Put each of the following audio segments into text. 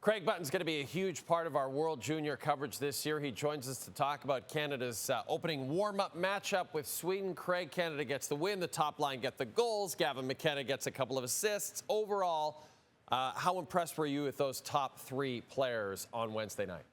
Craig Button's going to be a huge part of our World Junior coverage this year. He joins us to talk about Canada's opening warm-up matchup with Sweden. Craig, Canada gets the win. The top line get the goals. Gavin McKenna gets a couple of assists. Overall, how impressed were you with those top three players on Wednesday night?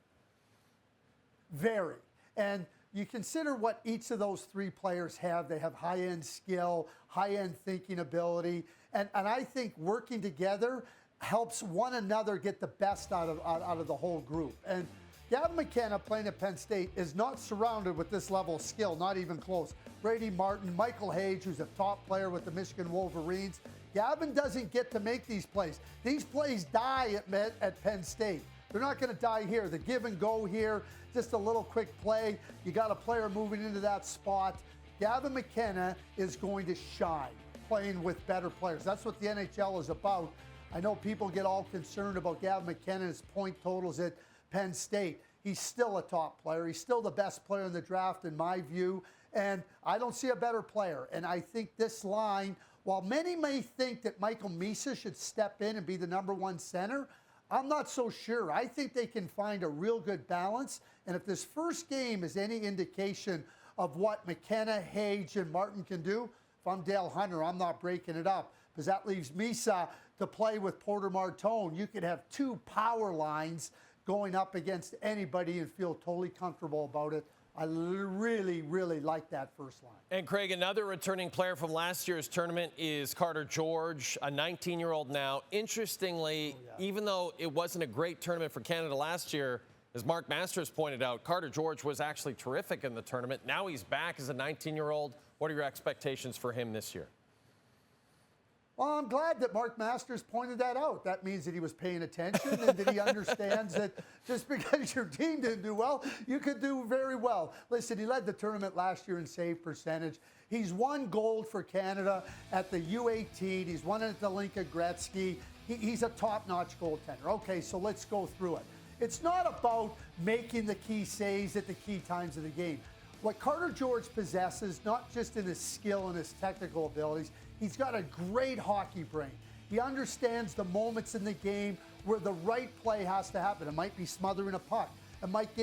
Very. And you consider what each of those three players have. They have high-end skill, high-end thinking ability. And I think working together helps one another get the best out of the whole group. And Gavin McKenna, playing at Penn State, is not surrounded with this level of skill, not even close. Brady Martin, Michael Hage, who's a top player with the Michigan Wolverines. Gavin doesn't get to make these plays. These plays die at Penn State. They're not going to die here. The give and go here, just a little quick play. You got a player moving into that spot. Gavin McKenna is going to shine playing with better players. That's what the NHL is about. I know people get all concerned about Gavin McKenna's point totals at Penn State. He's still a top player. He's still the best player in the draft, in my view. And I don't see a better player. And I think this line, while many may think that Michael Misa should step in and be the #1 center, I'm not so sure. I think they can find a real good balance. And if this first game is any indication of what McKenna, Hage, and Martin can do, if I'm Dale Hunter, I'm not breaking it up, because that leaves Misa to play with Porter Martone. You could have two power lines going up against anybody and feel totally comfortable about it. I really, really like that first line. And Craig, another returning player from last year's tournament is Carter George, a 19-year-old now. Interestingly, even though it wasn't a great tournament for Canada last year, as Mark Masters pointed out, Carter George was actually terrific in the tournament. Now he's back as a 19-year-old. What are your expectations for him this year? Well, I'm glad that Mark Masters pointed that out. That means that he was paying attention and that he understands that just because your team didn't do well, you could do very well. Listen, he led the tournament last year in save percentage. He's won gold for Canada at the U18. He's won it at the Linka Gretzky. He's a top-notch goaltender. Okay, so let's go through it. It's not about making the key saves at the key times of the game. What Carter George possesses, not just in his skill and his technical abilities, he's got a great hockey brain. He understands the moments in the game where the right play has to happen. It might be smothering a puck. It might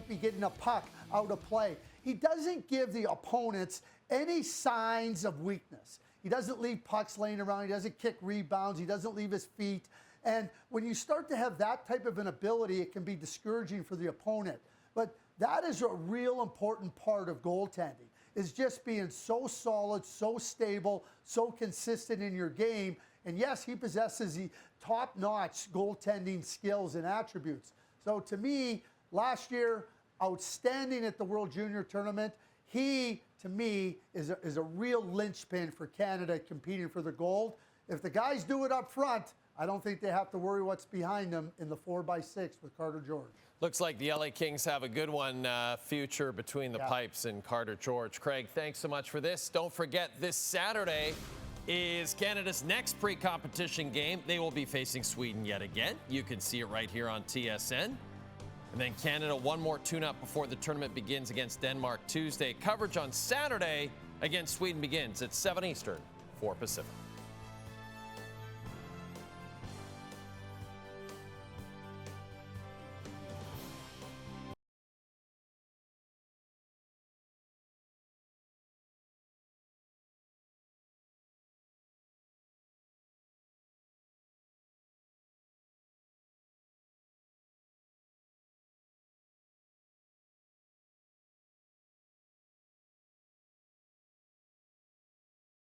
be getting a puck out of play. He doesn't give the opponents any signs of weakness. He doesn't leave pucks laying around. He doesn't kick rebounds. He doesn't leave his feet. And when you start to have that type of an ability, it can be discouraging for the opponent. But that is a real important part of goaltending, is just being so solid, so stable, so consistent in your game. And yes, he possesses the top-notch goaltending skills and attributes. So to me, last year, outstanding at the World Junior Tournament. He, to me, is a real linchpin for Canada competing for the gold. If the guys do it up front, I don't think they have to worry what's behind them in the 4x6 with Carter George. Looks like the LA Kings have a good one future between the pipes and Carter George. Craig, thanks so much for this. Don't forget, this Saturday is Canada's next pre-competition game. They will be facing Sweden yet again. You can see it right here on TSN. And then Canada, one more tune-up before the tournament begins against Denmark Tuesday. Coverage on Saturday against Sweden begins at 7 Eastern, 4 Pacific.